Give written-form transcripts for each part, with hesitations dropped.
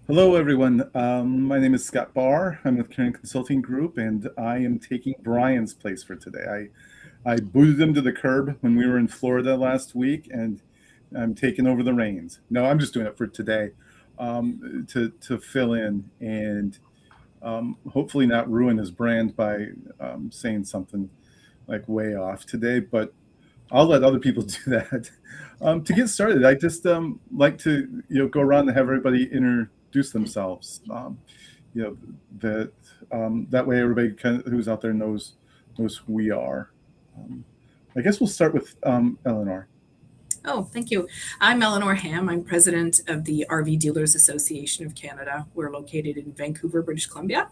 Hello, everyone. My name is Scott Bahr. I'm with Cairn Consulting Group, and I am taking Brian's place for today. I booted him to the curb when we were in Florida last week, and I'm taking over the reins. No, I'm just doing it for today, to fill in and hopefully not ruin his brand by saying something like way off today. But I'll let other people do that. To get started, I just like to go around and have everybody introduce themselves. You know that that way everybody who's out there knows who we are. Um, I guess we'll start with Eleanor. Oh, thank you. I'm Eleonore Hamm. I'm president of the RV Dealers Association of Canada. We're located in Vancouver, British Columbia.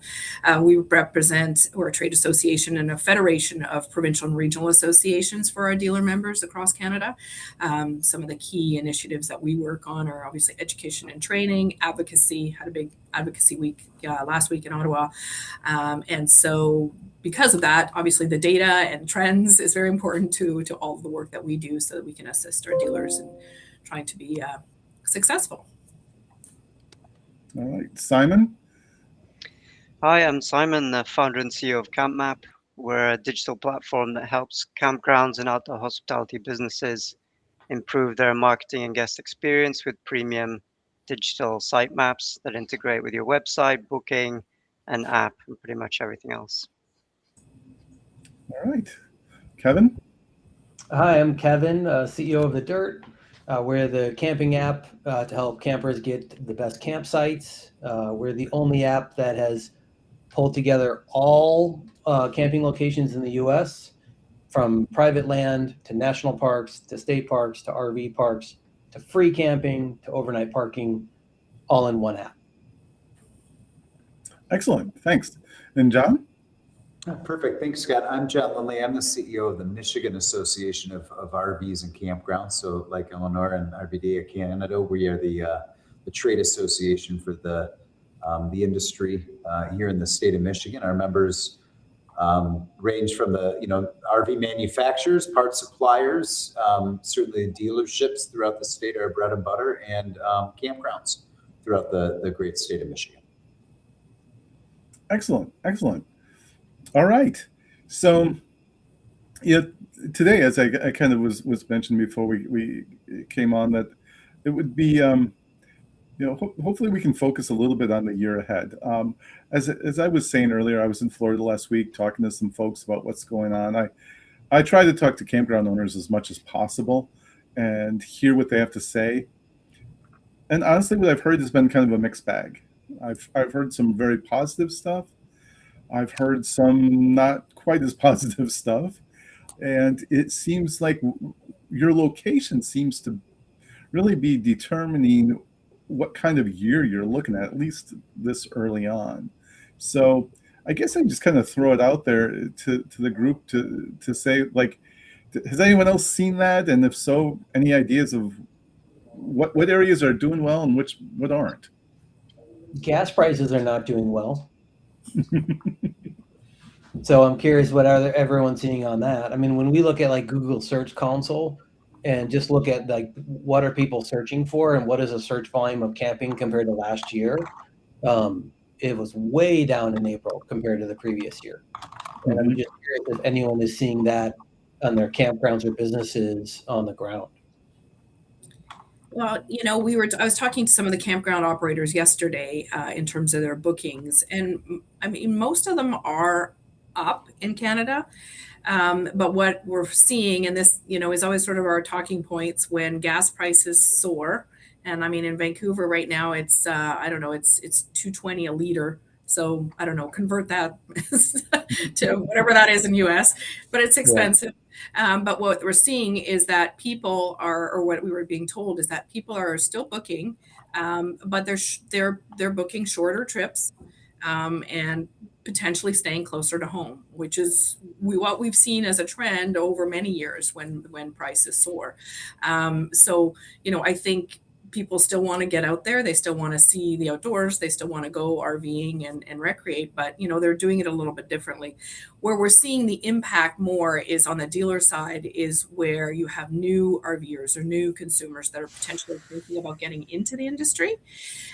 We're a trade association and a federation of provincial and regional associations for our dealer members across Canada. Some of the key initiatives that we work on are obviously education and training, advocacy. Had a big advocacy week last week in Ottawa. And so because of that, obviously the data and trends is very important to all of the work that we do so that we can assist our dealers in trying to be successful. All right, Simon. Hi, I'm Simon, the founder and CEO of CampMap. We're a digital platform that helps campgrounds and outdoor hospitality businesses improve their marketing and guest experience with premium digital site maps that integrate with your website, booking, and app, and pretty much everything else. All right, Kevin. Hi, I'm Kevin, CEO of The Dirt. We're the camping app to help campers get the best campsites. We're the only app that has pulled together all camping locations in the U.S., from private land to national parks to state parks to RV parks to free camping to overnight parking, all in one app. Excellent, thanks. And John? Perfect. Thanks, Scott. I'm John Lindley. I'm the CEO of the Michigan Association of RVs and Campgrounds. So like Eleonore and RVDA.ca Canada, we are the trade association for the industry here in the state of Michigan. Our members range from the RV manufacturers, parts suppliers, certainly dealerships throughout the state are bread and butter, and campgrounds throughout the great state of Michigan. Excellent, excellent. All right. So, today, as I kind of was mentioned before we came on, that it would be, hopefully we can focus a little bit on the year ahead. As I was saying earlier, I was in Florida last week talking to some folks about what's going on. I try to talk to campground owners as much as possible and hear what they have to say. And honestly, what I've heard has been kind of a mixed bag. I've heard some very positive stuff. I've heard some not quite as positive stuff. And it seems like your location seems to really be determining what kind of year you're looking at least this early on. So I guess I just kind of throw it out there to the group to say, like, has anyone else seen that? And if so, any ideas of what areas are doing well and what aren't? Gas prices are not doing well. So I'm curious what everyone's seeing on that. I mean, when we look at like Google Search Console and just look at like what are people searching for and what is a search volume of camping compared to last year, it was way down in April compared to the previous year. And I'm just curious if anyone is seeing that on their campgrounds or businesses on the ground. Well, I was talking to some of the campground operators yesterday in terms of their bookings, and I mean, most of them are up in Canada. But what we're seeing, and this, is always sort of our talking points when gas prices soar. And I mean, in Vancouver right now, it's, I don't know, it's $2.20 a liter. So I don't know, convert that to whatever that is in US, but it's expensive. Yeah. But what we're seeing is that people are, or what we were being told is that people are still booking, but they're booking shorter trips and potentially staying closer to home, which is what we've seen as a trend over many years when prices soar. So, I think people still want to get out there. They still want to see the outdoors. They still want to go RVing and recreate, but they're doing it a little bit differently. Where we're seeing the impact more is on the dealer side, is where you have new RVers or new consumers that are potentially thinking about getting into the industry.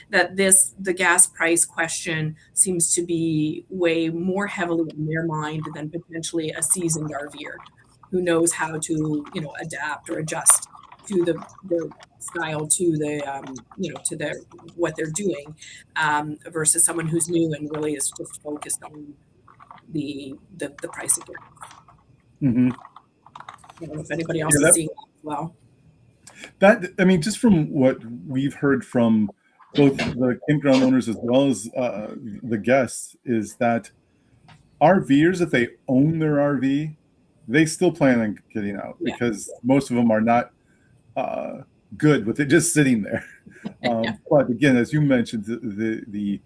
That the gas price question seems to be way more heavily in their mind than potentially a seasoned RVer who knows how to, adapt or adjust to the style, to to their what they're doing, versus someone who's new and really is just focused on the price of gas. Mm-hmm. I don't know if anybody else is seeing that as well. Just from what we've heard from both the campground owners as well as the guests, is that RVers, if they own their RV, they still plan on getting out, because most of them are not good with it just sitting there. But again, as you mentioned, the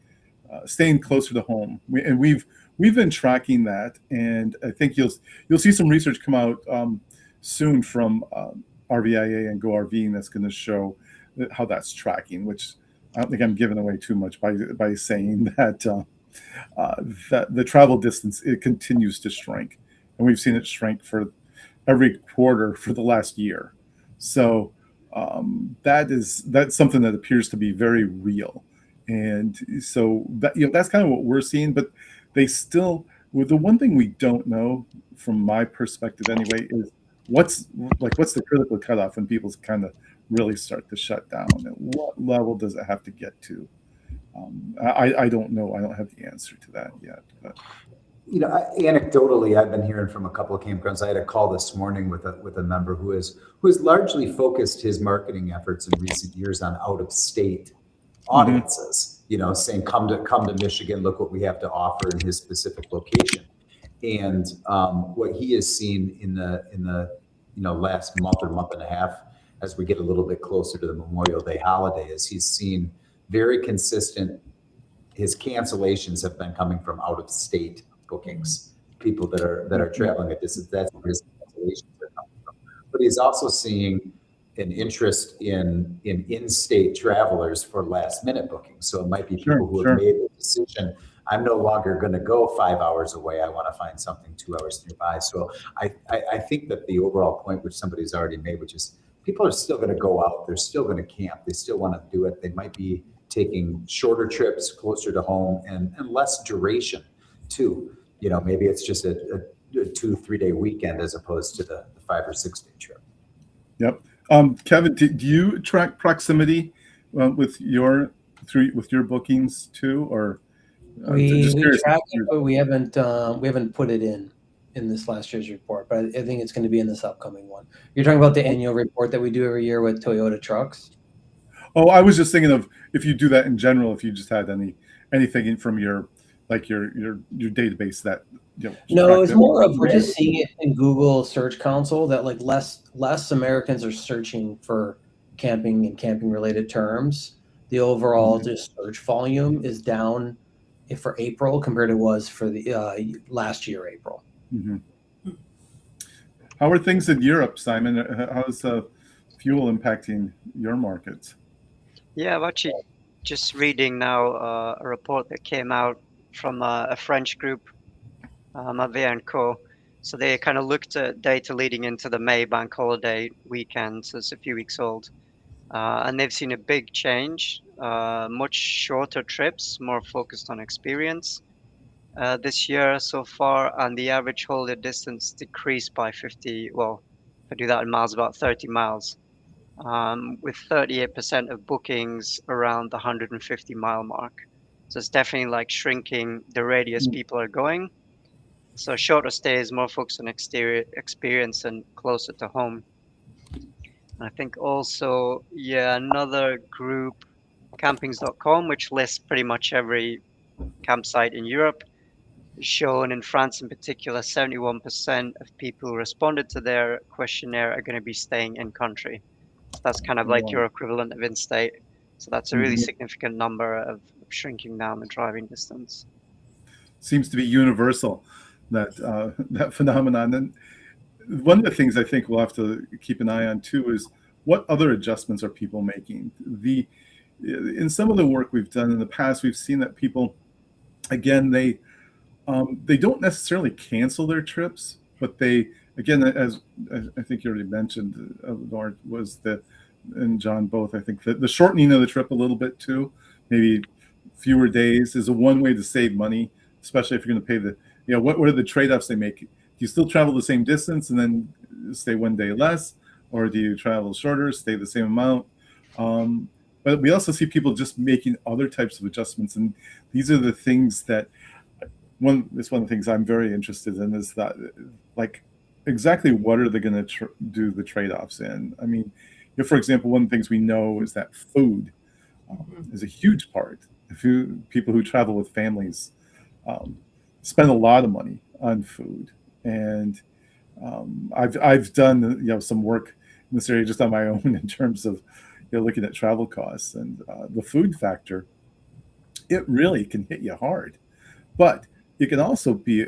staying closer to home, we've been tracking that, and I think you'll see some research come out soon from RVIA and Go RVing that's going to show how that's tracking, which I don't think I'm giving away too much by saying that that the travel distance, it continues to shrink, and we've seen it shrink for every quarter for the last year. So that's something that appears to be very real, and so that's kind of what we're seeing. But they still, the one thing we don't know, from my perspective anyway, is what's the critical cutoff when people kind of really start to shut down, and what level does it have to get to? I don't know. I don't have the answer to that yet. But anecdotally, I've been hearing from a couple of campgrounds. I had a call this morning with a member who has largely focused his marketing efforts in recent years on out of state audiences. Saying come to Michigan, look what we have to offer in his specific location. And what he has seen in the last month or month and a half, as we get a little bit closer to the Memorial Day holiday, is he's seen very consistent. His cancellations have been coming from out of state bookings, people that are traveling a distance. That's where his cancellations are coming from. But he's also seeing an interest in in-state travelers for last minute bookings. So it might be people who have made the decision, I'm no longer going to go 5 hours away. I want to find something 2 hours nearby. So I think that the overall point, which somebody's already made, which is people are still going to go out. They're still going to camp. They still want to do it. They might be taking shorter trips closer to home and less duration too. Maybe it's just a 2-3 day weekend as opposed to the 5 or 6 day trip. Yep. Kevin, do you track proximity with your bookings too, or we track it, but we haven't put it in this last year's report, but I think it's going to be in this upcoming one. You're talking about the annual report that we do every year with Toyota trucks? Oh, I was just thinking of if you do that in general, if you just had anything from your database that No, it's more of we're just seeing it in Google Search Console that less Americans are searching for camping and camping related terms. The overall just search volume is down for April compared to was for the last year April. Mm-hmm. How are things in Europe, Simon? How's fuel impacting your markets? Yeah, I'm actually just reading now a report that came out from a French group, Mavé & Co. So they kind of looked at data leading into the May bank holiday weekend, so it's a few weeks old. And they've seen a big change, much shorter trips, more focused on experience this year so far, and the average holiday distance decreased by 50, well, if I do that in miles, about 30 miles, with 38% of bookings around the 150 mile mark. So it's definitely like shrinking the radius people are going. So shorter stays, more focused on experience and closer to home. I think also, another group, campings.com, which lists pretty much every campsite in Europe, shown in France in particular, 71% of people who responded to their questionnaire are going to be staying in country. So that's kind of like your equivalent of in-state. So that's a really significant number of shrinking down the driving distance. Seems to be universal, that phenomenon. And one of the things I think we'll have to keep an eye on too is what other adjustments are people making? In some of the work we've done in the past, we've seen that people, again, they don't necessarily cancel their trips, but they, again, as I think you already mentioned, Eleonore, and John both, I think that the shortening of the trip a little bit too, maybe fewer days, is a one way to save money, especially if you're going to pay what are the trade-offs they make? Do you still travel the same distance and then stay one day less, or do you travel shorter, stay the same amount? But we also see people just making other types of adjustments, and these are the things that it's one of the things I'm very interested in, is that, like, exactly what are they going to do the trade-offs in? I mean, for example, one of the things we know is that food is a huge part. People who travel with families spend a lot of money on food, and I've done some work in this area just on my own in terms of looking at travel costs, and the food factor, it really can hit you hard. But it can also be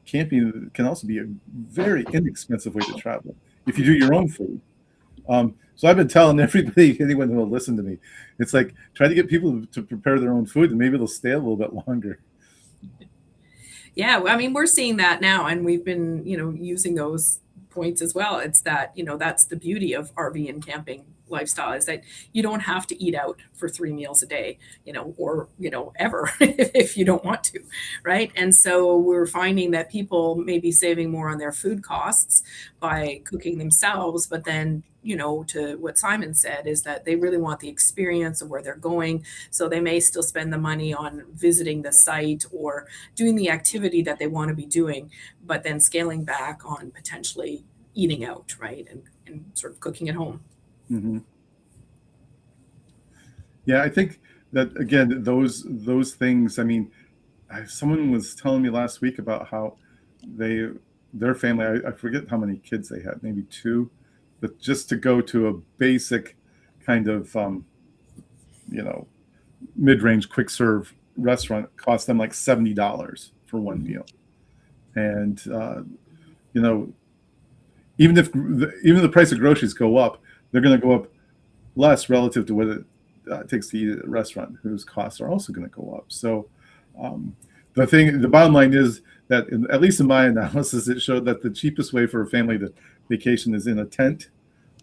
camping can also be a very inexpensive way to travel if you do your own food. So I've been telling anyone who will listen to me, it's like, try to get people to prepare their own food, and maybe they'll stay a little bit longer. Yeah, I mean, we're seeing that now, and we've been, using those points as well. It's that, that's the beauty of RV and camping lifestyle, is that you don't have to eat out for 3 meals a day, or, ever if you don't want to, right? And so we're finding that people may be saving more on their food costs by cooking themselves, but then, to what Simon said, is that they really want the experience of where they're going. So they may still spend the money on visiting the site or doing the activity that they want to be doing, but then scaling back on potentially eating out, right? And sort of cooking at home. Mm-hmm. Yeah, I think that, again, those things, I mean, someone was telling me last week about how their family, I forget how many kids they had, maybe 2, but just to go to a basic kind of, mid-range quick serve restaurant cost them like $70 for one meal. And, even if the price of groceries go up, they're going to go up less relative to what it takes to eat at a restaurant, whose costs are also going to go up. So the bottom line is that, at least in my analysis, it showed that the cheapest way for a family to vacation is in a tent,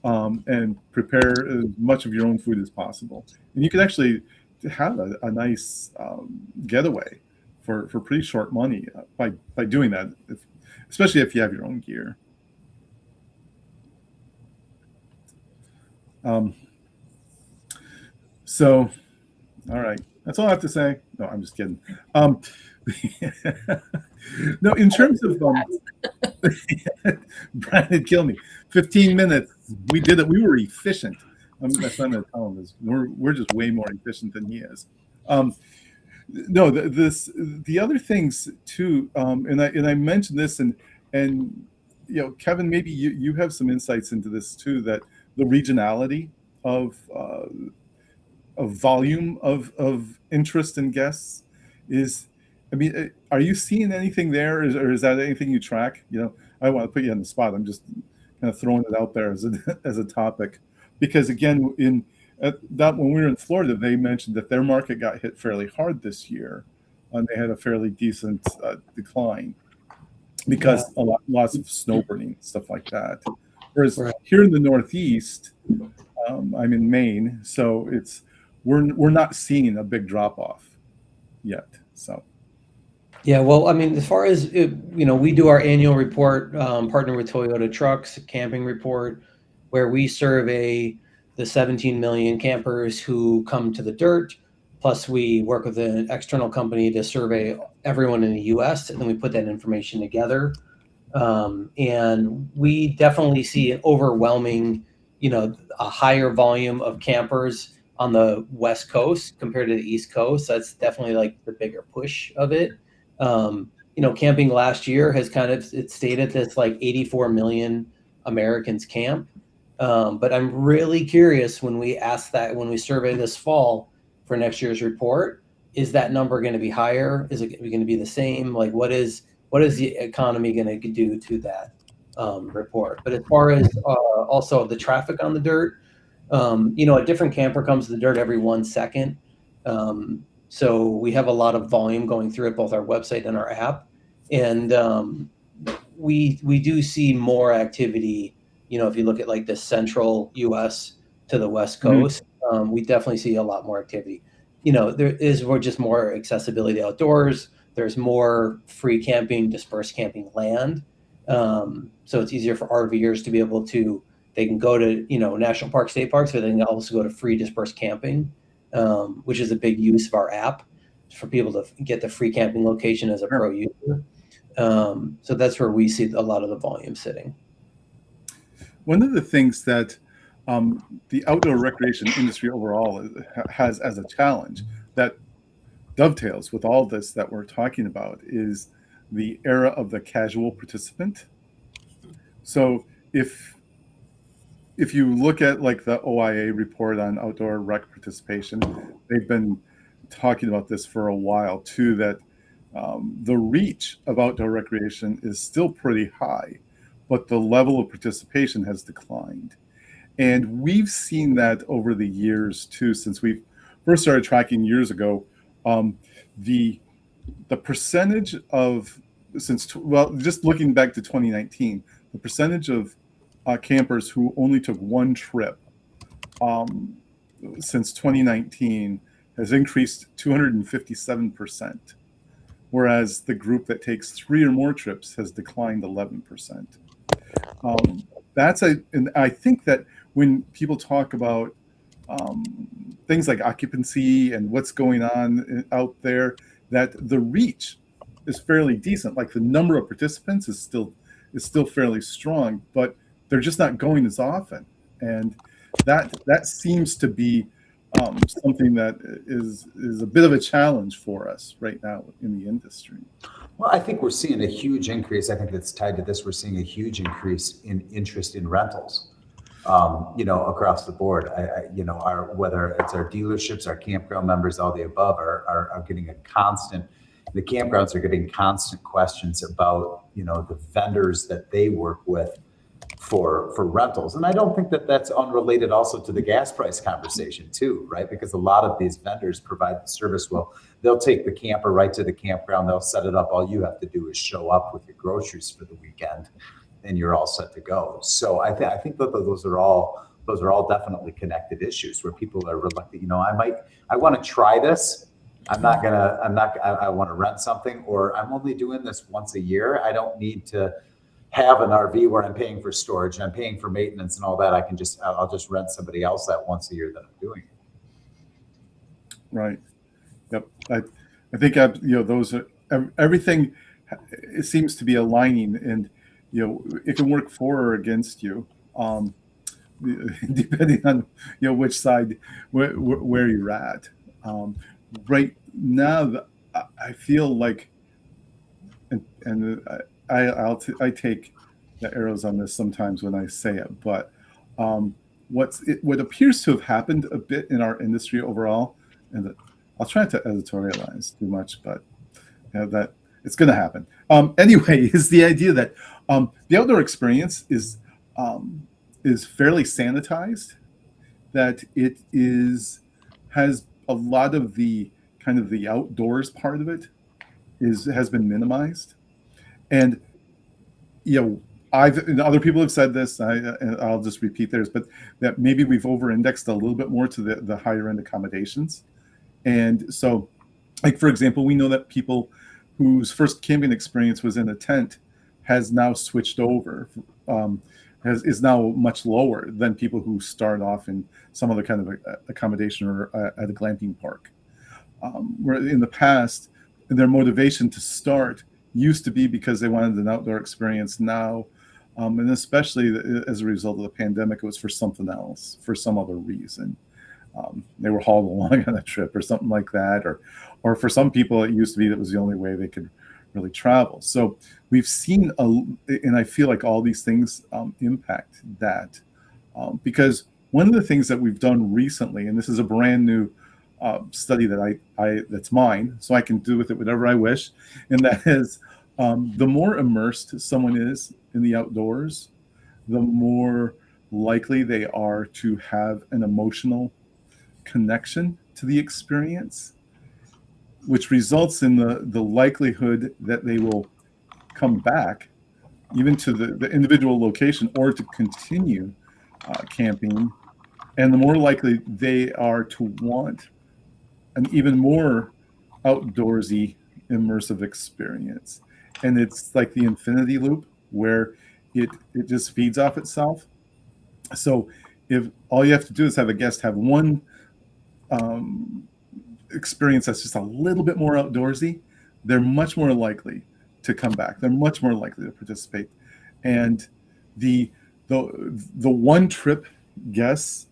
and prepare as much of your own food as possible. And you can actually have a nice getaway for pretty short money by doing that, especially if you have your own gear. So, all right, that's all I have to say. No, I'm just kidding. No, in terms of Brian had killed me. 15 minutes. We did it. We were efficient. That's what I'm going to tell him, is we're just way more efficient than he is. No, the other things too, and I mentioned this, and Kevin, maybe you have some insights into this too, that the regionality of volume of interest in guests is, I mean, are you seeing anything there, or is that anything you track? I don't want to put you on the spot. I'm just kind of throwing it out there as a topic, because again, when we were in Florida, they mentioned that their market got hit fairly hard this year, and they had a fairly decent decline because lots of snowboarding, stuff like that. Whereas here in the Northeast, I'm in Maine, so we're not seeing a big drop off yet. So. Yeah, well, I mean, as far as we do our annual report, partner with Toyota Trucks, camping report, where we survey the 17 million campers who come to the Dirt. Plus, we work with an external company to survey everyone in the U.S., and then we put that information together. And we definitely see an overwhelming, a higher volume of campers on the West Coast compared to the East Coast. That's definitely like the bigger push of it. Camping last year has it stayed at this like 84 million Americans camp. But I'm really curious when we survey this fall for next year's report, is that number going to be higher? Is it going to be the same? Like, what is the economy going to do to that report? But as far as also the traffic on the Dirt, A different camper comes to the dirt every 1 second. So we have a lot of volume going through it, both our website and our app. And we do see more activity, if you look at like the central US to the West Coast, we definitely see a lot more activity. There is just more accessibility outdoors. There's more free camping, dispersed camping land. So it's easier for RVers to be able to, they can go to, national parks, state parks, but they can also go to free dispersed camping, which is a big use of our app for people to get the free camping location as a pro user. So that's where we see a lot of the volume sitting. One of the things that the outdoor recreation industry overall has as a challenge that dovetails with all this that we're talking about is the era of the casual participant. So if you look at like the OIA report on outdoor rec participation, they've been talking about this for a while too, that the reach of outdoor recreation is still pretty high, but the level of participation has declined. And we've seen that over the years too, since we first started tracking years ago. The percentage of, just looking back to 2019, the percentage of campers who only took one trip since 2019 has increased 257%, whereas the group that takes 3 or more trips has declined 11%. And I think that when people talk about things like occupancy and what's going on out there, that the reach is fairly decent. Like the number of participants is still fairly strong, but they're just not going as often. And that seems to be something that is a bit of a challenge for us right now in the industry. Well, I think we're seeing a huge increase. I think that's tied to this. We're seeing a huge increase in interest in rentals, across the board. Whether it's our dealerships, our campground members, all the above are getting the campgrounds are getting constant questions about, the vendors that they work with for rentals. And I don't think that that's unrelated also to the gas price conversation too, right? Because a lot of these vendors provide the service. Well, they'll take the camper right to the campground. They'll set it up. All you have to do is show up with your groceries for the weekend and you're all set to go. So I think that those are all definitely connected issues where people are reluctant. I want to try this. I want to rent something, or I'm only doing this once a year. I don't need to have an RV where I'm paying for storage and I'm paying for maintenance and all that. I'll just rent somebody else that once a year that I'm doing it. Right. Yep. I think those are everything. It seems to be aligning, and it can work for or against you, depending on which side where you're at. Right now, I feel like, and I take the arrows on this sometimes when I say it, but what appears to have happened a bit in our industry overall, and I'll try not to editorialize too much, but that it's going to happen. Anyway, is the idea that the outdoor experience is fairly sanitized, that it has a lot of the kind of the outdoors part of it has been minimized. And other people have said this, and I'll just repeat theirs, but that maybe we've over-indexed a little bit more to the higher end accommodations. And so, like for example, we know that people whose first camping experience was in a tent has now switched over, is now much lower than people who start off in some other kind of accommodation or at a glamping park. Where in the past, their motivation to start used to be because they wanted an outdoor experience. Now, and especially as a result of the pandemic, it was for something else, for some other reason. They were hauled along on a trip or something like that, or for some people, it used to be that was the only way they could really travel. So we've seen, and I feel like all these things impact that, because one of the things that we've done recently, and this is a brand new study that that's mine, so I can do with it whatever I wish, and that is the more immersed someone is in the outdoors, the more likely they are to have an emotional connection to the experience, which results in the likelihood that they will come back even to the individual location or to continue camping. And the more likely they are to want an even more outdoorsy, immersive experience. And it's like the infinity loop where it just feeds off itself. So if all you have to do is have a guest have one experience that's just a little bit more outdoorsy, they're much more likely to come back. They're much more likely to participate. And the one trip guests,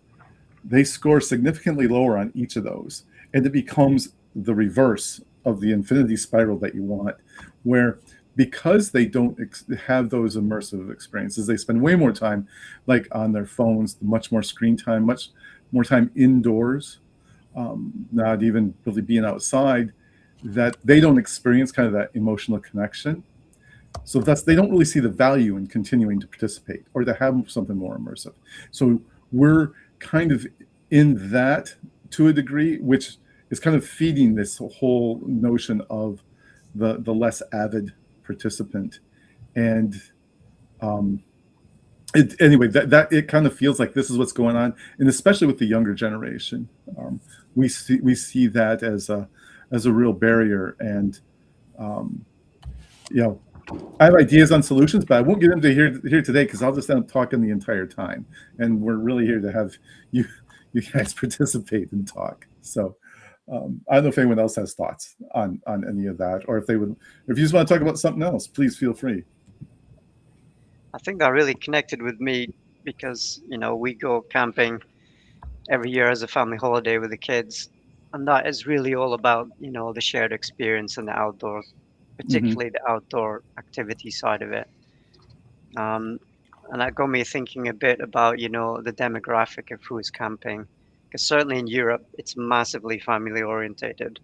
they score significantly lower on each of those. And it becomes the reverse of the infinity spiral that you want, where because they don't have those immersive experiences, they spend way more time like on their phones, much more screen time, much more time indoors, not even really being outside, that they don't experience kind of that emotional connection. So thus they don't really see the value in continuing to participate or to have something more immersive. So we're kind of in that to a degree, which is kind of feeding this whole notion of the less avid participant. And anyway, that it kind of feels like this is what's going on, and especially with the younger generation, we see that as a real barrier. And I have ideas on solutions, but I won't get into here today because I'll just end up talking the entire time. And we're really here to have you guys participate and talk. So I don't know if anyone else has thoughts on any of that, or if you just want to talk about something else, please feel free. I think that really connected with me because, we go camping every year as a family holiday with the kids. And that is really all about, the shared experience and the outdoor, particularly the outdoor activity side of it. And that got me thinking a bit about, the demographic of who is camping. Because certainly in Europe, it's massively family orientated.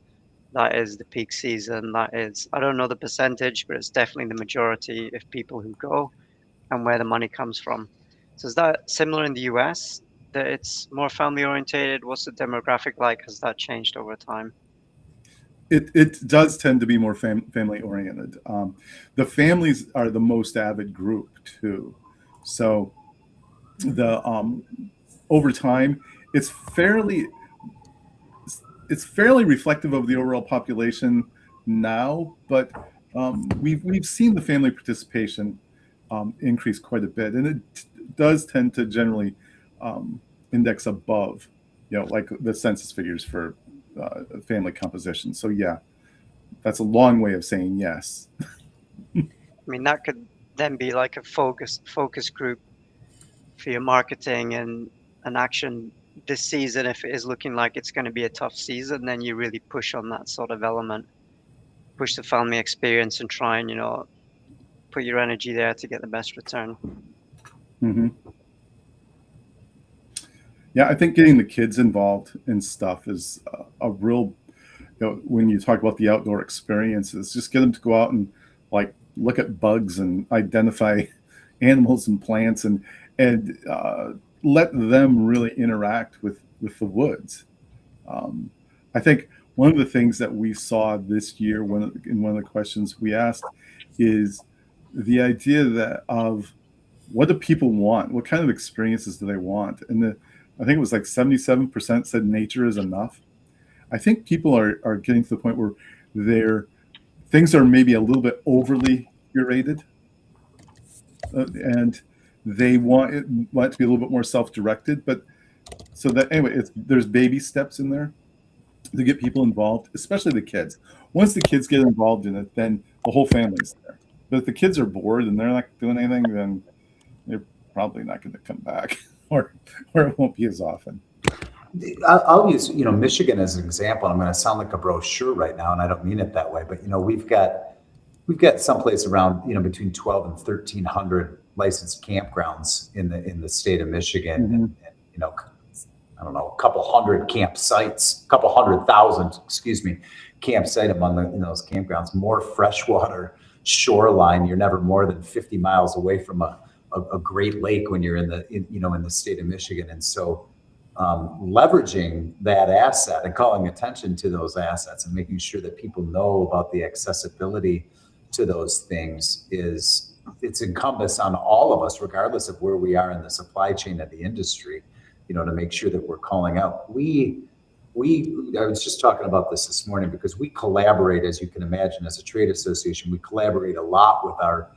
That is the peak season. That is, I don't know the percentage, but it's definitely the majority of people who go and where the money comes from. So is that similar in the US, that it's more family orientated? What's the demographic like? Has that changed over time? It does tend to be more family oriented. The families are the most avid group too. So the over time, it's fairly reflective of the overall population now, but we've seen the family participation increase quite a bit, and it does tend to generally index above, like the census figures for family composition. So yeah, that's a long way of saying yes. I mean, that could then be like a focus group for your marketing and action this season. If it is looking like it's going to be a tough season, then you really push on that sort of element, push the family experience, and try and put your energy there to get the best return. Mm-hmm. Yeah, I think getting the kids involved in stuff is a real, when you talk about the outdoor experiences, just get them to go out and like look at bugs and identify animals and plants and let them really interact with the woods. I think one of the things that we saw this year in one of the questions we asked is the idea of what do people want? What kind of experiences do they want? And I think it was like 77% said nature is enough. I think people are getting to the point where their things are maybe a little bit overly curated, and they want it to be a little bit more self-directed. But so that anyway, there's baby steps in there to get people involved, especially the kids. Once the kids get involved in it, then the whole family's there. But if the kids are bored and they're not doing anything, then they're probably not going to come back, or it won't be as often. I'll use, Michigan as an example. I'm going to sound like a brochure right now, and I don't mean it that way. But we've got someplace around between 12 and 1,300 licensed campgrounds in the state of Michigan, and I don't know, a couple hundred campsites, couple 100,000, campsite among those campgrounds. More freshwater shoreline. You're never more than 50 miles away from a a great lake when you're in the state of Michigan. And so leveraging that asset and calling attention to those assets and making sure that people know about the accessibility to those things it's incumbent on all of us, regardless of where we are in the supply chain of the industry, to make sure that we're calling out. I was just talking about this morning because we collaborate, as you can imagine, as a trade association. We collaborate a lot with our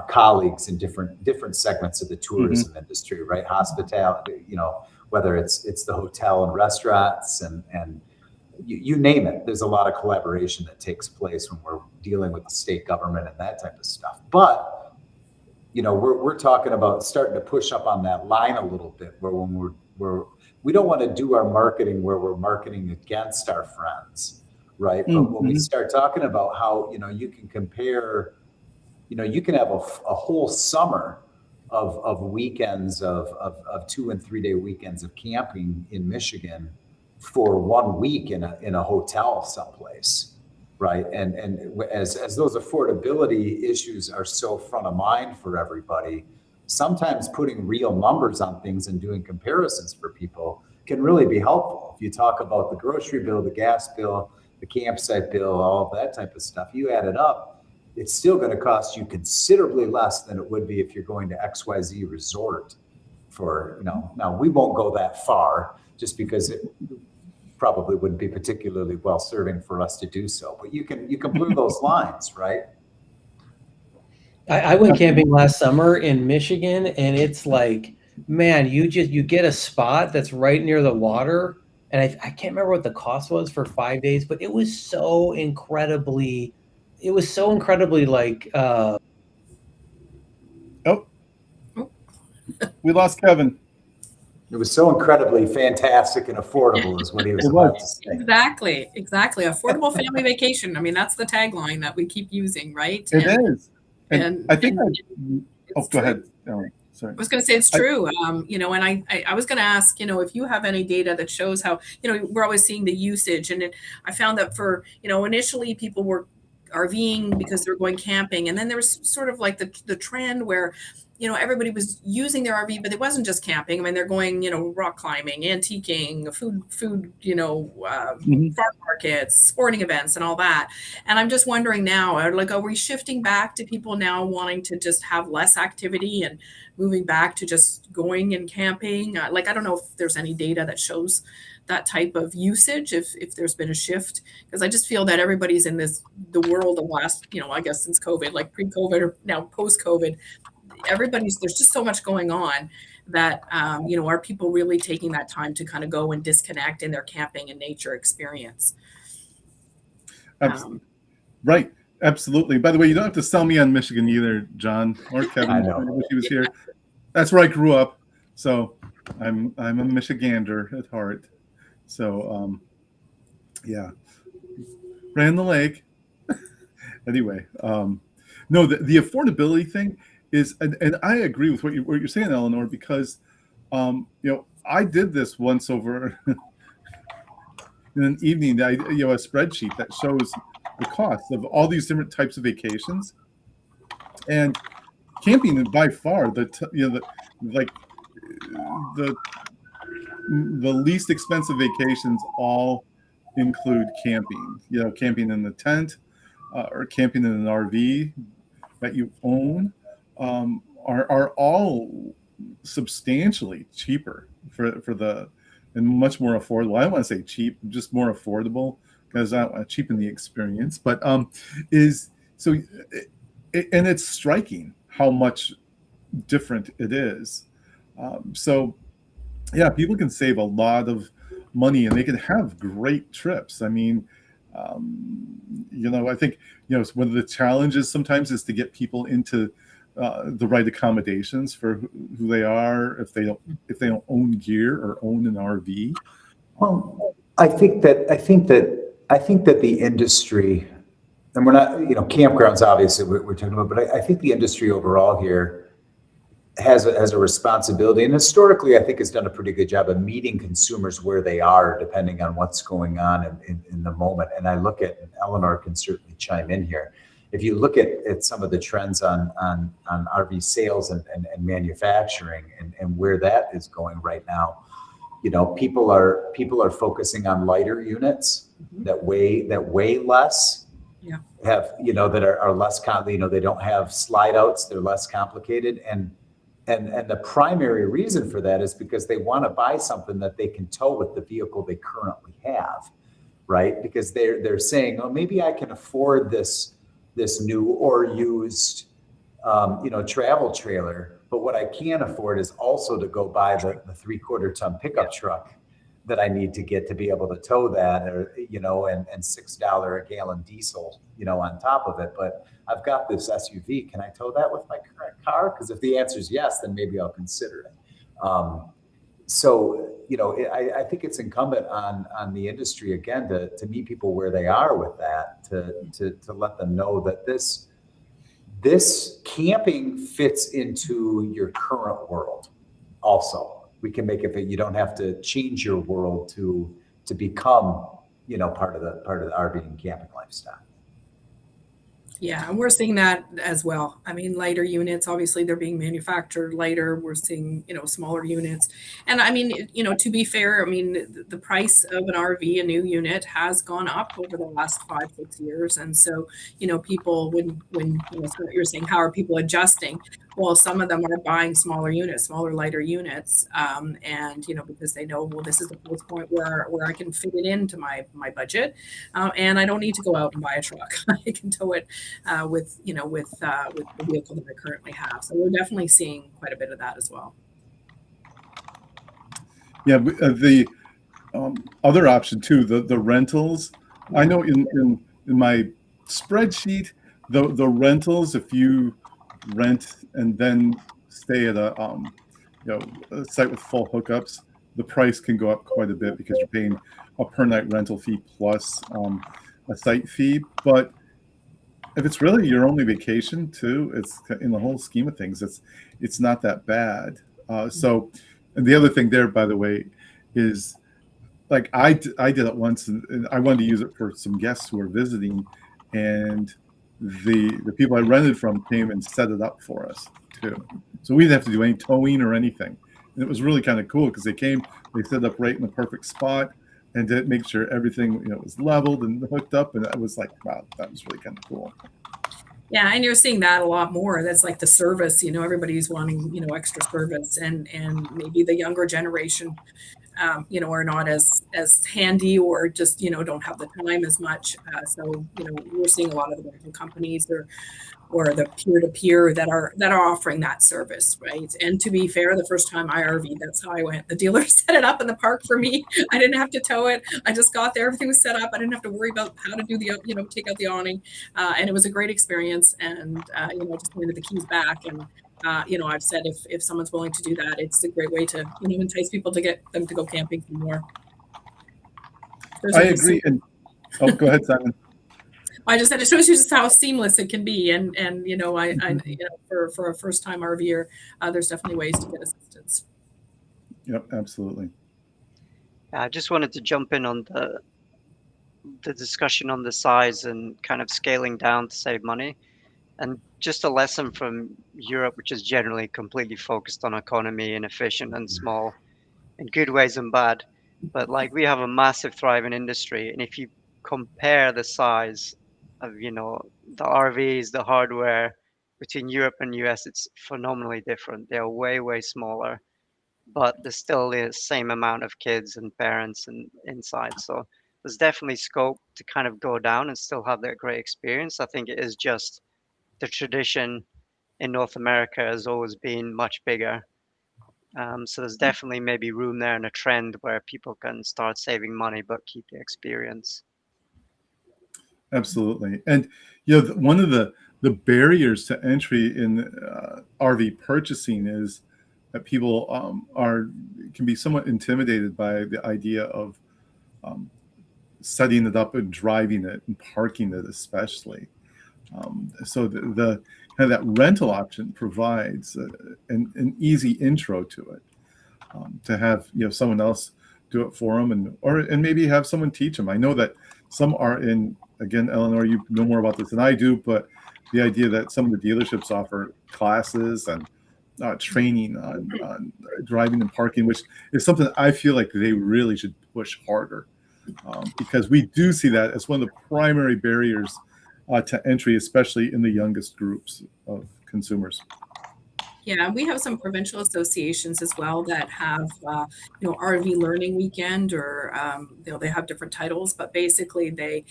colleagues in different segments of the tourism industry, right? Hospitality, whether it's the hotel and restaurants and you name it. There's a lot of collaboration that takes place when we're dealing with the state government and that type of stuff. But we're talking about starting to push up on that line a little bit, where when we don't want to do our marketing where we're marketing against our friends, right? But when we start talking about how you can compare, you can have a whole summer of weekends of 2 and 3 day weekends of camping in Michigan for 1 week in a hotel someplace, right? And as those affordability issues are so front of mind for everybody, sometimes putting real numbers on things and doing comparisons for people can really be helpful. If you talk about the grocery bill, the gas bill, the campsite bill, all of that type of stuff, you add it up, it's still going to cost you considerably less than it would be if you're going to XYZ resort for, now we won't go that far just because it probably wouldn't be particularly well serving for us to do so, but you can blur those lines, right? I went camping last summer in Michigan, and it's like, man, you get a spot that's right near the water, and I can't remember what the cost was for 5 days, but it was so incredibly like we lost Kevin. It was so incredibly fantastic and affordable is what he was about to say. Exactly. Affordable family vacation. I mean, that's the tagline that we keep using, right? It is. And I think go ahead. Oh, sorry. I was going to say it's true. And I was going to ask, if you have any data that shows how, we're always seeing the usage. And I found that for, initially people were RVing because they were going camping. And then there was sort of like the trend where, everybody was using their RV, but it wasn't just camping. I mean, they're going, rock climbing, antiquing, food, farm markets, sporting events, and all that. And I'm just wondering now, are we shifting back to people now wanting to just have less activity and moving back to just going and camping? I don't know if there's any data that shows that type of usage, if there's been a shift, because I just feel that everybody's in the world of last, I guess since COVID, like pre-COVID or now post-COVID, there's just so much going on that, are people really taking that time to kind of go and disconnect in their camping and nature experience? Absolutely. Right. Absolutely. By the way, you don't have to sell me on Michigan either, John or Kevin. I know. I wish he was here. That's where I grew up. So I'm a Michigander at heart. So, ran the lake. Anyway, no, the affordability thing is, and I agree with what you're saying, Eleonore, because, I did this once over in an evening. A spreadsheet that shows the cost of all these different types of vacations, and camping by far the least expensive vacations all include camping. Camping in the tent or camping in an RV that you own are all substantially cheaper and much more affordable. I don't want to say cheap, just more affordable, because I don't want to cheapen the experience. But and it's striking how much different it is. People can save a lot of money and they can have great trips. I mean, I think, one of the challenges sometimes is to get people into the right accommodations for who they are if they don't own gear or own an RV. Well, I think that the industry, and we're not, campgrounds obviously we're talking about, but I think the industry overall here has a responsibility, and historically I think has done a pretty good job of meeting consumers where they are, depending on what's going on in the moment. And I look at, and Eleanor can certainly chime in here, if you look at some of the trends on RV sales and manufacturing and where that is going right now, people are focusing on lighter units that weigh less. Yeah. Have, that are less, they don't have slide outs, they're less complicated. And the primary reason for that is because they want to buy something that they can tow with the vehicle they currently have, right? Because they're saying, oh, maybe I can afford this new or used, travel trailer, but what I can't afford is also to go buy the 3/4 ton pickup truck that I need to get to be able to tow that, or, and $6 a gallon diesel, on top of it. But I've got this SUV. Can I tow that with my current car? Because if the answer is yes, then maybe I'll consider it. So, I think it's incumbent on the industry, again, to meet people where they are with that, to let them know that this camping fits into your current world. Also, we can make it that you don't have to change your world to become, part of the RV and camping lifestyle. Yeah, and we're seeing that as well. I mean, lighter units, obviously they're being manufactured lighter. We're seeing, smaller units. And I mean, to be fair, I mean, the price of an RV, a new unit, has gone up over the last 5-6 years. And so, people, when Scott, you're saying, how are people adjusting? Well, some of them are buying smaller units, smaller, lighter units. And, because they know, well, this is the price point where I can fit it into my budget. And I don't need to go out and buy a truck. I can tow it with the vehicle that I currently have. So we're definitely seeing quite a bit of that as well. Yeah, the other option too, the rentals. I know in my spreadsheet, the rentals, if you rent and then stay at a site with full hookups, the price can go up quite a bit because you're paying a per night rental fee plus a site fee. But if it's really your only vacation too, it's in the whole scheme of things, it's not that bad. So, and the other thing there, by the way, is like I did it once, and I wanted to use it for some guests who were visiting, and the people I rented from came and set it up for us too. So we didn't have to do any towing or anything, and it was really kind of cool because they set it up right in the perfect spot, and did make sure everything was leveled and hooked up, and I was like, wow, that was really kind of cool. Yeah, and you're seeing that a lot more. That's like the service, everybody's wanting, extra service, and maybe the younger generation, are not as handy, or just, don't have the time as much. So, we're seeing a lot of the rental companies or the peer-to-peer that are offering that service, right? And to be fair, the first time I RV'd, that's how I went. The dealer set it up in the park for me. I didn't have to tow it. I just got there, everything was set up. I didn't have to worry about how to do the, take out the awning. And it was a great experience. And, just handed the keys back. And, I've said if someone's willing to do that, it's a great way to, entice people to get them to go camping some more. I agree. And go ahead, Simon. I just said it shows you just how seamless it can be, and for a first time RVer, there's definitely ways to get assistance. Yep, absolutely. I just wanted to jump in on the discussion on the size and kind of scaling down to save money, and just a lesson from Europe, which is generally completely focused on economy and efficient and small, in good ways and bad. But like, we have a massive thriving industry, and if you compare the size of the RVs, the hardware between Europe and US, it's phenomenally different. They're way smaller, but there's still the same amount of kids and parents and inside. So there's definitely scope to kind of go down and still have that great experience. I think it is just the tradition in North America has always been much bigger. So there's definitely maybe room there and a trend where people can start saving money but keep the experience. Absolutely. And one of the barriers to entry in RV purchasing is that people can be somewhat intimidated by the idea of setting it up and driving it and parking it, especially. So the kind of that rental option provides an easy intro to it, to have someone else do it for them, and maybe have someone teach them. I know that some are in, again, Eleonore, you know more about this than I do, but the idea that some of the dealerships offer classes and training on driving and parking, which is something I feel like they really should push harder, because we do see that as one of the primary barriers to entry, especially in the youngest groups of consumers. Yeah, we have some provincial associations as well that have, RV Learning Weekend, or they have different titles, but basically they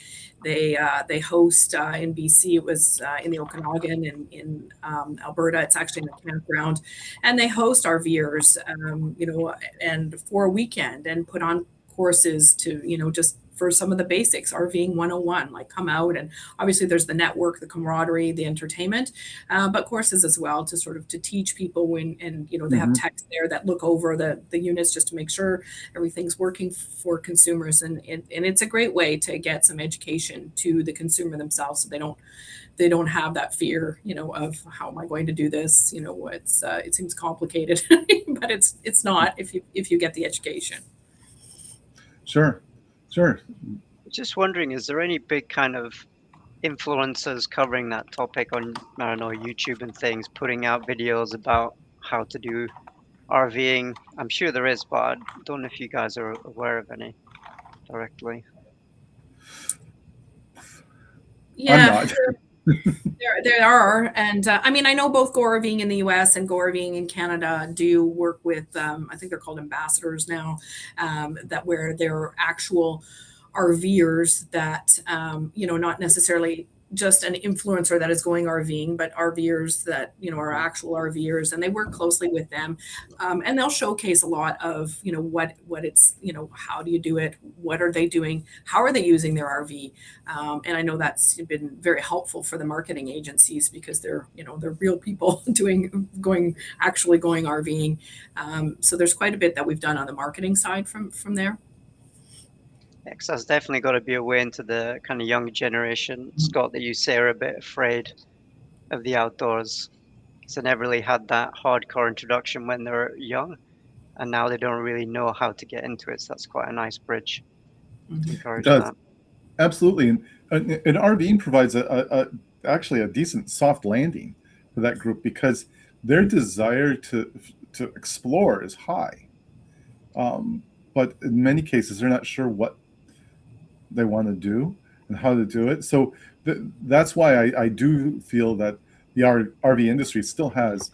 host in BC. It was in the Okanagan, and in Alberta, it's actually in the campground, and they host RVers, and for a weekend, and put on courses to just for some of the basics, RVing 101, like come out, and obviously there's the network, the camaraderie, the entertainment, but courses as well to sort of to teach people they have techs there that look over the units just to make sure everything's working for consumers, and it's a great way to get some education to the consumer themselves, so they don't have that fear, of how am I going to do this? It seems complicated, but it's not if you get the education. Sure. Just wondering, is there any big kind of influencers covering that topic on, I don't know, YouTube and things, putting out videos about how to do RVing? I'm sure there is, but I don't know if you guys are aware of any directly. Yeah. I'm not. There are, and I know both Go RVing in the U.S. and Go RVing in Canada do work with, I think they're called ambassadors now, that where they're actual RVers that, not necessarily just an influencer that is going RVing, but RVers that, are actual RVers, and they work closely with them. And they'll showcase a lot of, what it's, how do you do it? What are they doing? How are they using their RV? And I know that's been very helpful for the marketing agencies, because they're real people going RVing. So there's quite a bit that we've done on the marketing side from there. Yeah, 'cause that's definitely got to be a way into the kind of younger generation, Scott, that you say are a bit afraid of the outdoors. So they never really had that hardcore introduction when they were young, and now they don't really know how to get into it. So that's quite a nice bridge. Encourage that. Absolutely, and RVing provides actually a decent soft landing for that group, because their desire to explore is high, but in many cases they're not sure what they want to do and how to do it. So that's why I do feel that the RV industry still has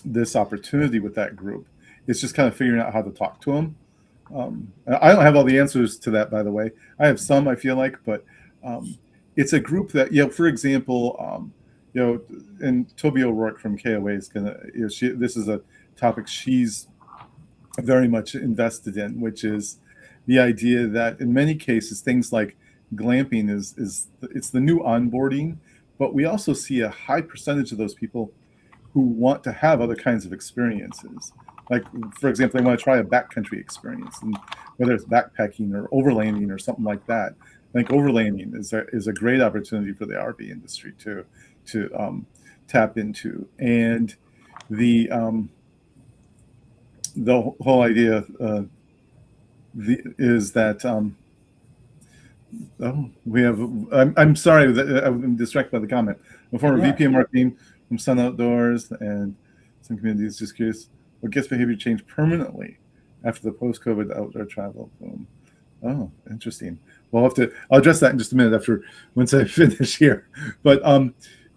this opportunity with that group. It's just kind of figuring out how to talk to them. I don't have all the answers to that, by the way. I have some, I feel like, but it's a group that, for example, and Toby O'Rourke from KOA is gonna, this is a topic she's very much invested in, which is the idea that in many cases things like glamping it's the new onboarding, but we also see a high percentage of those people who want to have other kinds of experiences. Like, for example, they want to try a backcountry experience, and whether it's backpacking or overlanding or something like that. I think overlanding is a great opportunity for the RV industry to tap into, and the whole idea is that we have. I'm sorry that I'm distracted by the comment. A former VP of marketing from Sun Outdoors, and some communities just curious, what guest behavior changed permanently after the post-COVID outdoor travel boom? Oh, interesting. Well, I'll address that in just a minute once I finish here. But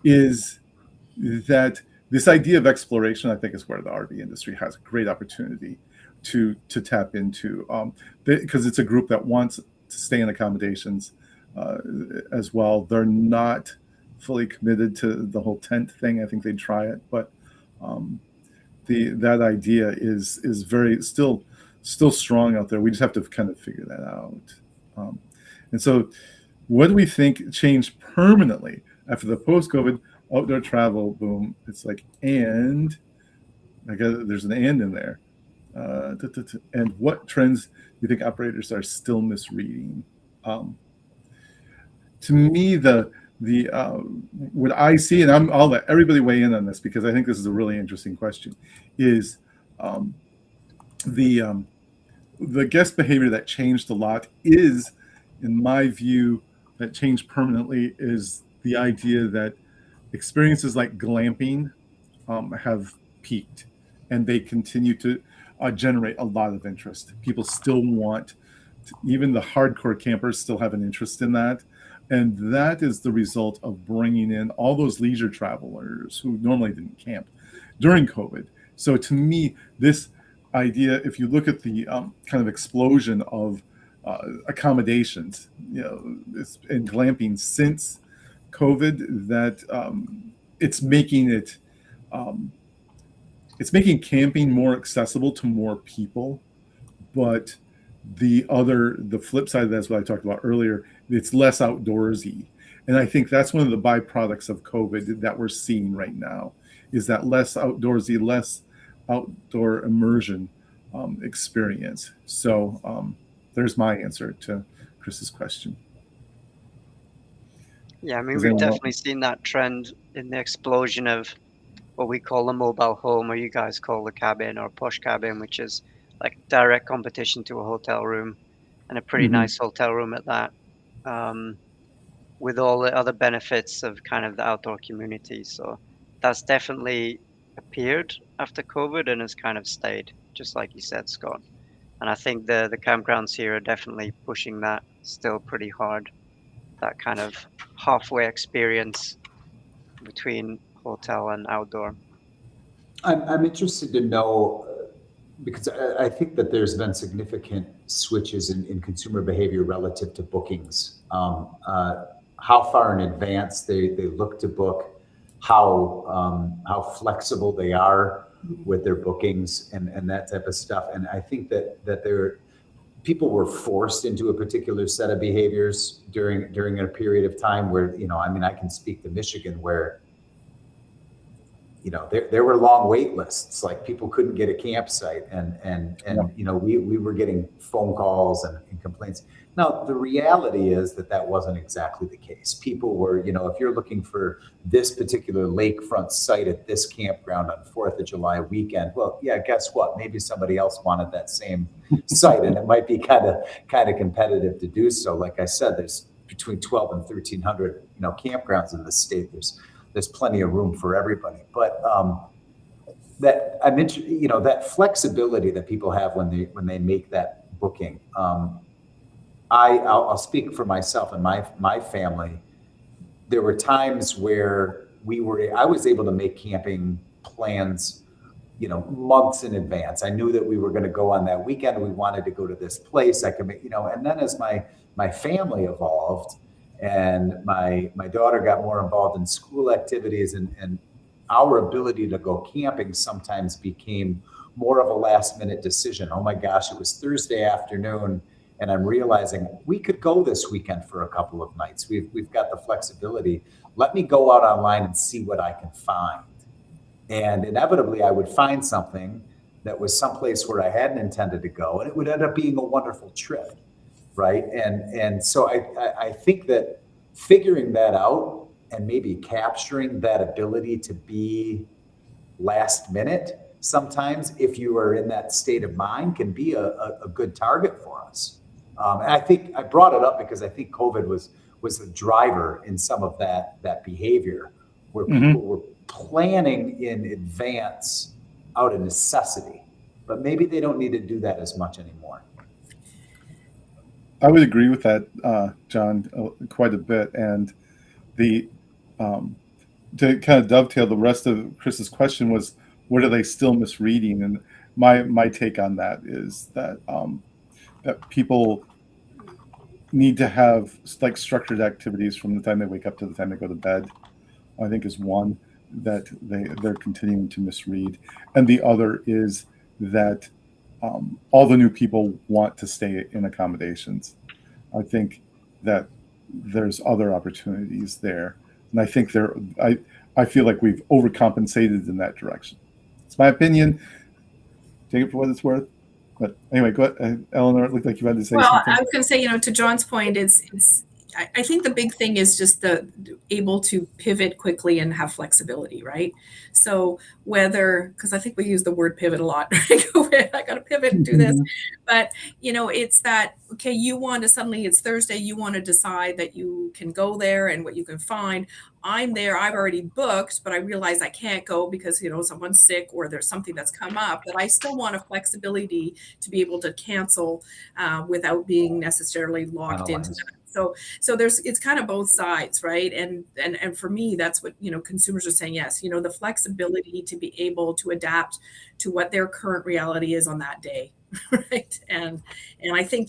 is that this idea of exploration, I think, is where the RV industry has a great opportunity to tap into, because it's a group that wants to stay in accommodations as well. They're not fully committed to the whole tent thing. I think they'd try it, but that idea is very still strong out there. We just have to kind of figure that out. And so, what do we think changed permanently after the post-COVID outdoor travel boom? It's like, and I guess there's an and in there. And what trends do you think operators are still misreading? To me, what I see, and I'll let everybody weigh in on this because I think this is a really interesting question, is the guest behavior that changed a lot is, in my view, that changed permanently is the idea that experiences like glamping have peaked, and they continue to generate a lot of interest. People still want, even the hardcore campers still have an interest in that. And that is the result of bringing in all those leisure travelers who normally didn't camp during COVID. So to me, this idea, if you look at the kind of explosion of accommodations, and glamping since COVID, that it's making camping more accessible to more people. But the flip side of that is what I talked about earlier. It's less outdoorsy. And I think that's one of the byproducts of COVID that we're seeing right now, is that less outdoorsy, less outdoor immersion experience. So there's my answer to Chris's question. Yeah, I mean, we've definitely seen that trend in the explosion of what we call the mobile home, or you guys call the cabin or posh cabin, which is like direct competition to a hotel room, and a pretty nice hotel room at that, with all the other benefits of kind of the outdoor community. So that's definitely appeared after COVID and has kind of stayed, just like you said, Scott. And I think the campgrounds here are definitely pushing that still pretty hard, that kind of halfway experience between hotel and outdoor. I'm interested to know, because I think that there's been significant switches in consumer behavior relative to bookings. How far in advance they look to book, how flexible they are with their bookings and that type of stuff. And I think that people were forced into a particular set of behaviors during a period of time where, I can speak to Michigan, where there were long wait lists. Like, people couldn't get a campsite, and we were getting phone calls and complaints. Now, the reality is that wasn't exactly the case. People were, if you're looking for this particular lakefront site at this campground on 4th of July weekend, well, yeah, guess what? Maybe somebody else wanted that same site, and it might be kind of competitive to do so. Like I said, there's between 12 and 1,300, campgrounds in the state. There's plenty of room for everybody. But that I mentioned, that flexibility that people have when they make that booking. I'll speak for myself and my family. There were times where I was able to make camping plans, months in advance. I knew that we were going to go on that weekend. We wanted to go to this place. I could make, and then as my family evolved, and my daughter got more involved in school activities, and our ability to go camping sometimes became more of a last minute decision. Oh my gosh, it was Thursday afternoon, and I'm realizing we could go this weekend for a couple of nights. We've got the flexibility. Let me go out online and see what I can find. And inevitably, I would find something that was someplace where I hadn't intended to go, and it would end up being a wonderful trip, right? And so I think that figuring that out and maybe capturing that ability to be last minute sometimes, if you are in that state of mind, can be a good target for us. And I think I brought it up because I think COVID was the driver in some of that behavior, where people were planning in advance out of necessity, but maybe they don't need to do that as much anymore. I would agree with that, John, quite a bit. And to kind of dovetail the rest of Chris's question was, what are they still misreading? And my take on that is that that people need to have like structured activities from the time they wake up to the time they go to bed. I think is one that they're continuing to misread, and the other is that all the new people want to stay in accommodations. I think that there's other opportunities there, and I think I feel like we've overcompensated in that direction. It's my opinion. Take it for what it's worth. But anyway, go ahead. Eleanor, it looked like you had to say something. Well, I was going to say, to John's point, it's I think the big thing is just the able to pivot quickly and have flexibility, right? So whether, because I think we use the word pivot a lot, right? I got to pivot and do this, but it's that, okay, you want to suddenly, it's Thursday, you want to decide that you can go there and what you can find. I'm there, I've already booked, but I realize I can't go because, someone's sick or there's something that's come up, but I still want a flexibility to be able to cancel without being necessarily locked into that. So it's kind of both sides, right? And for me, that's what, consumers are saying, yes, the flexibility to be able to adapt to what their current reality is on that day, right? And I think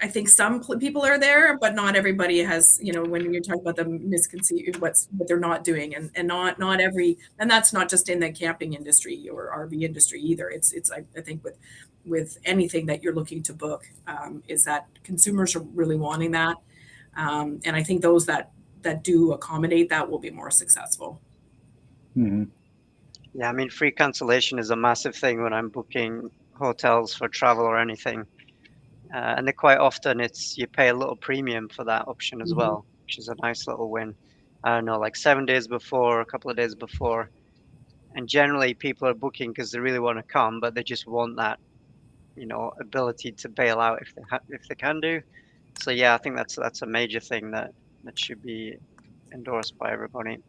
I think some people are there, but not everybody has, when you're talking about the misconceived, what they're not doing, and not every, and that's not just in the camping industry or RV industry either. It's I think with anything that you're looking to book, is that consumers are really wanting that. And I think those that do accommodate that will be more successful. Mm-hmm. Yeah, I mean, free cancellation is a massive thing when I'm booking hotels for travel or anything. And quite often you pay a little premium for that option as well, which is a nice little win. I don't know, like 7 days before, a couple of days before. And generally people are booking because they really want to come, but they just want that, ability to bail out if they can do. So yeah, I think that's a major thing that should be endorsed by everybody.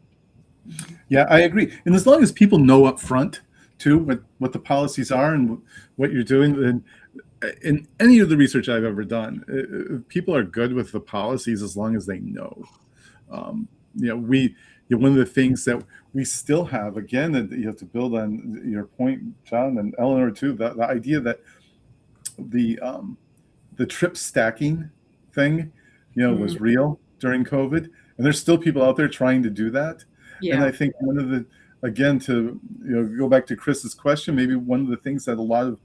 Yeah, I agree. And as long as people know up front too what the policies are and what you're doing, then in any of the research I've ever done, people are good with the policies as long as they know. One of the things that we still have, again, and to build on your point, John and Eleanor too, the idea that the trip stacking thing, was real during COVID, and there's still people out there trying to do that. Yeah. And I think one of the, again, to go back to Chris's question, maybe one of the things that a lot of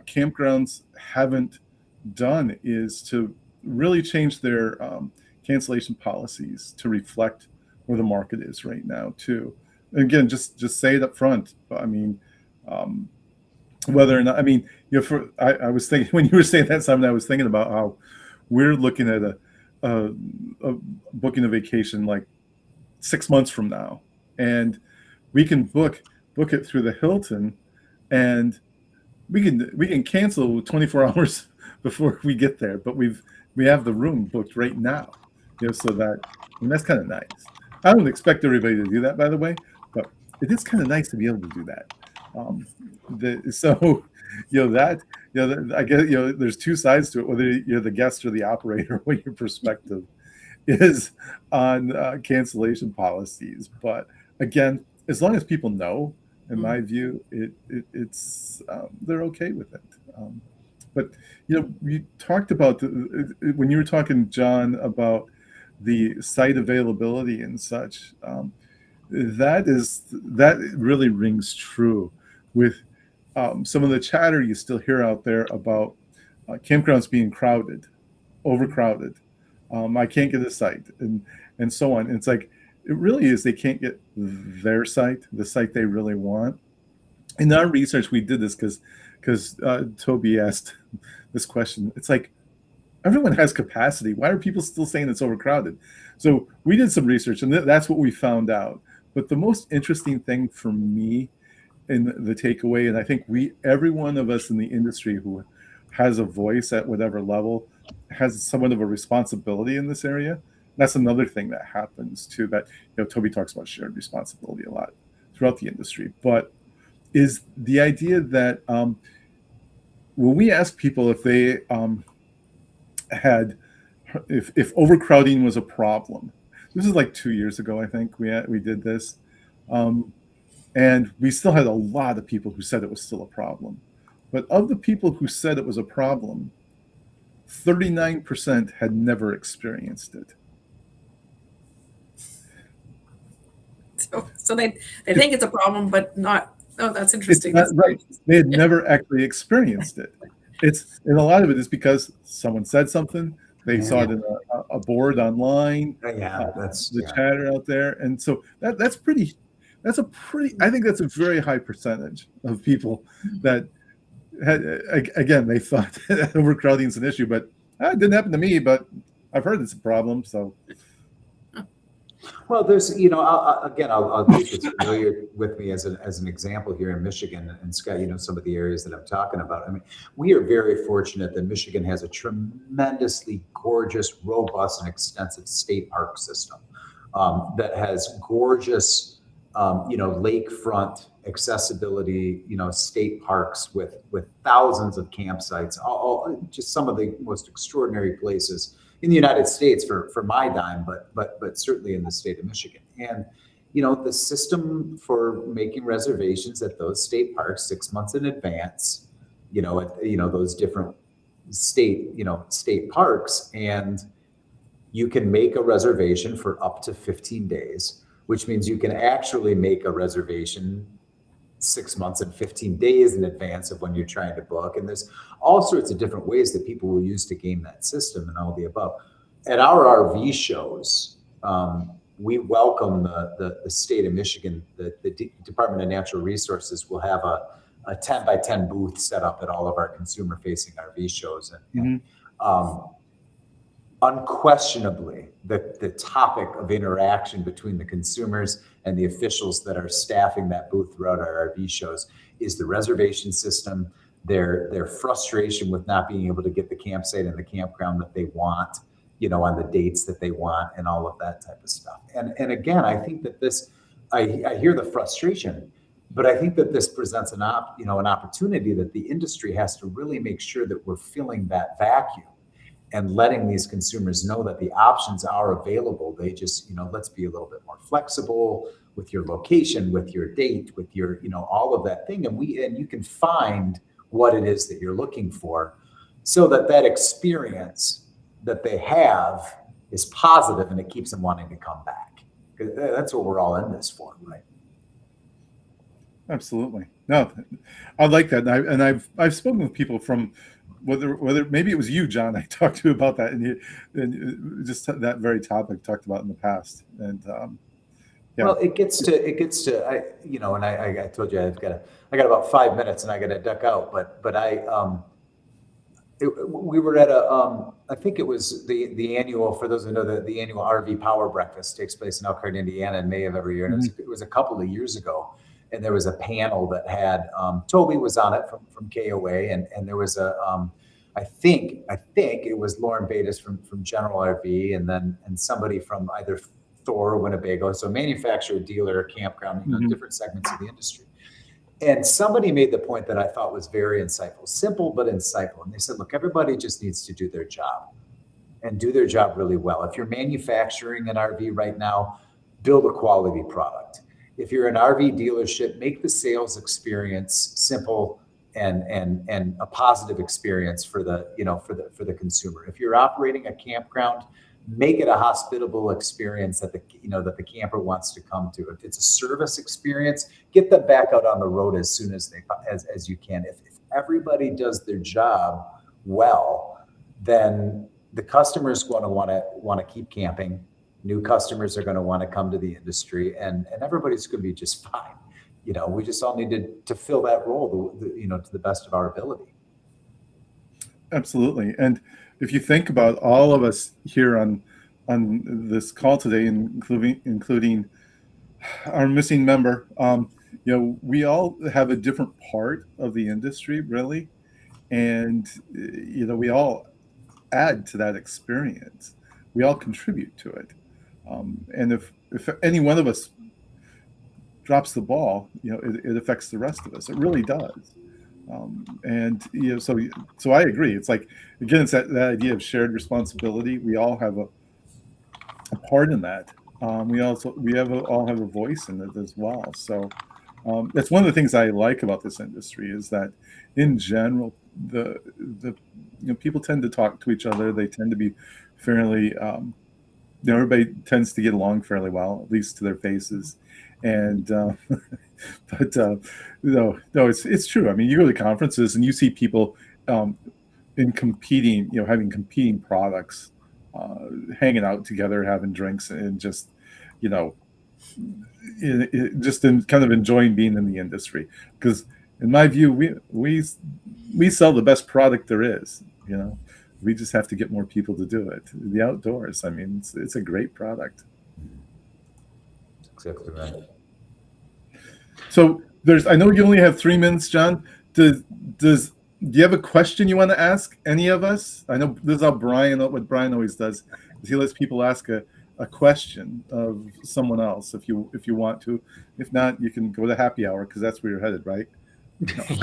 campgrounds haven't done is to really change their cancellation policies to reflect where the market is right now too. And again, just say it up front. I mean, whether or not, I mean, I was thinking when you were saying that, Simon, I was thinking about how we're looking at a booking a vacation like 6 months from now, and we can book it through the Hilton, and we can cancel 24 hours before we get there, but we have the room booked right now, so that, and that's kind of nice. I don't expect everybody to do that, by the way, but it is kind of nice to be able to do that. I guess there's two sides to it, whether you're the guest or the operator, what your perspective is on cancellation policies. But again, as long as people know, in my view, it's they're okay with it. But we talked about when you were talking, John, about the site availability and such. That really rings true with some of the chatter you still hear out there about campgrounds being crowded, overcrowded. I can't get a site, and so on. And it's like, it really is, they can't get their site, the site they really want. In our research, we did this because Toby asked this question. It's like, everyone has capacity. Why are people still saying it's overcrowded? So we did some research, and that's what we found out. But the most interesting thing for me in the takeaway, and I think every one of us in the industry who has a voice at whatever level has somewhat of a responsibility in this area. That's another thing that happens too, that Toby talks about shared responsibility a lot throughout the industry, but is the idea that when we ask people if they if overcrowding was a problem, this is like 2 years ago, I think we did this, and we still had a lot of people who said it was still a problem. But of the people who said it was a problem, 39% had never experienced it. So they think it's a problem, but not. Oh, that's interesting. That's right. They had never actually experienced it. And a lot of it is because someone said something. They saw it in a board online. That's the chatter out there, and so that's pretty. I think that's a very high percentage of people that had, again, they thought that overcrowding is an issue, but it didn't happen to me. But I've heard it's a problem. So Well, there's, I'll take what's familiar with me as an example here in Michigan, and Scott, some of the areas that I'm talking about. I mean, we are very fortunate that Michigan has a tremendously gorgeous, robust, and extensive state park system that has gorgeous, lakefront accessibility, state parks with thousands of campsites, all just some of the most extraordinary places in the United States for my dime, but certainly in the state of Michigan. And the system for making reservations at those state parks 6 months in advance, at those different state parks, and you can make a reservation for up to 15 days, which means you can actually make a reservation 6 months and 15 days in advance of when you're trying to book. And there's all sorts of different ways that people will use to game that system and all the above. At our RV shows, we welcome the state of Michigan. The Department of Natural Resources will have a 10 by 10 booth set up at all of our consumer facing RV shows. And unquestionably, the topic of interaction between the consumers and the officials that are staffing that booth throughout our RV shows is the reservation system, their frustration with not being able to get the campsite and the campground that they want, on the dates that they want, and all of that type of stuff. And again, I think that I hear the frustration, but I think that this presents an opportunity that the industry has to really make sure that we're filling that vacuum and letting these consumers know that the options are available. They just, let's be a little bit more flexible with your location, with your date, with your, all of that thing. And you can find what it is that you're looking for so that experience that they have is positive and it keeps them wanting to come back. Because that's what we're all in this for, right? Absolutely. No, I like that. And I've spoken with people from, whether maybe it was you, John, I talked to about that, and just that very topic talked about in the past. And yeah. Well, it gets to and I told you I got about 5 minutes and I got to duck out, but we were at I think it was the annual, for those who know, the annual RV Power Breakfast takes place in Elkhart, Indiana in May of every year, and it was a couple of years ago. And there was a panel that had Toby was on it from KOA, and there was I think it was Lauren Bates from General RV, and somebody from either Thor or Winnebago, so manufacturer, dealer, campground, different segments of the industry. And somebody made the point that I thought was very insightful, simple but insightful. And they said, look, everybody just needs to do their job and do their job really well. If you're manufacturing an RV right now, build a quality product. If you're an RV dealership, make the sales experience simple and a positive experience for the consumer. If you're operating a campground, make it a hospitable experience that the camper wants to come to. If it's a service experience, get them back out on the road as soon as you can. If everybody does their job well, then the customer is going to want to keep camping. New customers are going to want to come to the industry, and everybody's going to be just fine. We just all need to fill that role, to the best of our ability. Absolutely. And if you think about all of us here on this call today, including our missing member, we all have a different part of the industry, really, and we all add to that experience. We all contribute to it. And if any one of us drops the ball, it affects the rest of us. It really does. So I agree. It's like, again, it's that idea of shared responsibility. We all have a part in that. We all have a voice in it as well. So that's one of the things I like about this industry, is that in general, the people tend to talk to each other. They tend to be fairly, everybody tends to get along fairly well, at least to their faces. And it's true. I mean, you go to conferences and you see people in competing, having competing products, hanging out together, having drinks, and just, just kind of enjoying being in the industry. Because in my view, we sell the best product there is. We just have to get more people to do it. The outdoors, I mean, it's a great product. That's exactly right. So I know you only have 3 minutes, John. Do you have a question you want to ask any of us? I know this is what Brian always does, is he lets people ask a question of someone else if you want to. If not, you can go to happy hour because that's where you're headed, right?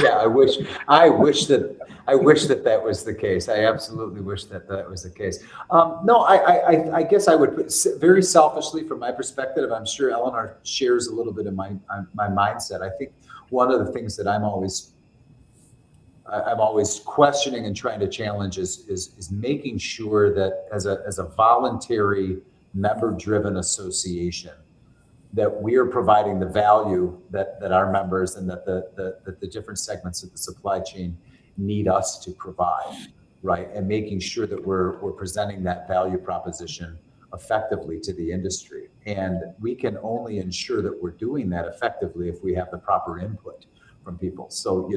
Yeah, I wish that was the case. I absolutely wish that was the case. No, I guess I would put, very selfishly from my perspective, I'm sure Eleanor shares a little bit of my mindset. I think one of the things that I'm always questioning and trying to challenge is making sure that as a voluntary member-driven association, that we are providing the value that our members and that the different segments of the supply chain need us to provide, right? And making sure that we're presenting that value proposition effectively to the industry. And we can only ensure that we're doing that effectively if we have the proper input from people. So,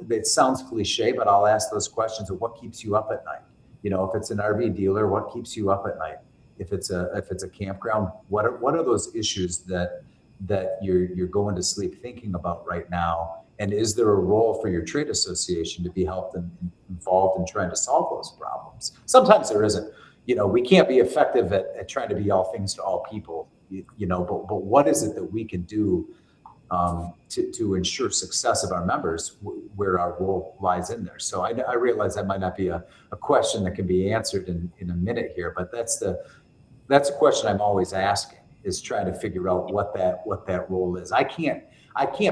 it sounds cliche, but I'll ask those questions of what keeps you up at night? If it's an RV dealer, what keeps you up at night? If it's a campground, what are those issues that you're going to sleep thinking about right now? And is there a role for your trade association to be involved in trying to solve those problems? Sometimes there isn't. We can't be effective at trying to be all things to all people. But what is it that we can do to ensure success of our members where our role lies in there? So I realize that might not be a question that can be answered in a minute here, but that's a question I'm always asking, is trying to figure out what that role is. I can't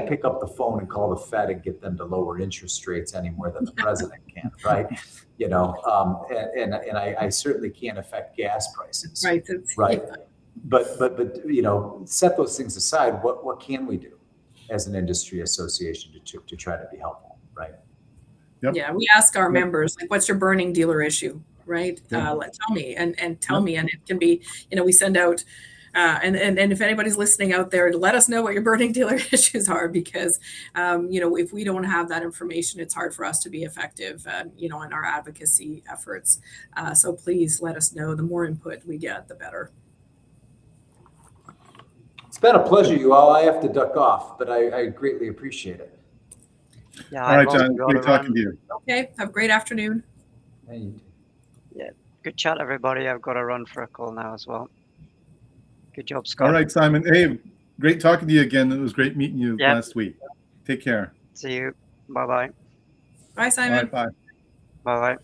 pick up the phone and call the Fed and get them to lower interest rates any more than the president can, right? And I certainly can't affect gas prices, right? But set those things aside. What can we do as an industry association to try to be helpful, right? Yep. Yeah, we ask our members, like, what's your burning dealer issue, right? Tell me and tell me, and it can be, we send out, and if anybody's listening out there, let us know what your burning dealer issues are, because if we don't have that information, it's hard for us to be effective, in our advocacy efforts. So please let us know. The more input we get, the better. It's been a pleasure, you all. I have to duck off, but I greatly appreciate it. Yeah, All right, John. Great talking to you. Okay. Have a great afternoon. Yeah, good chat, everybody. I've got to run for a call now as well. Good job, Scott. All right, Simon. Hey, great talking to you again. It was great meeting you last week. Take care. See you. Bye-bye. Bye, Simon. All right, bye. Bye-bye.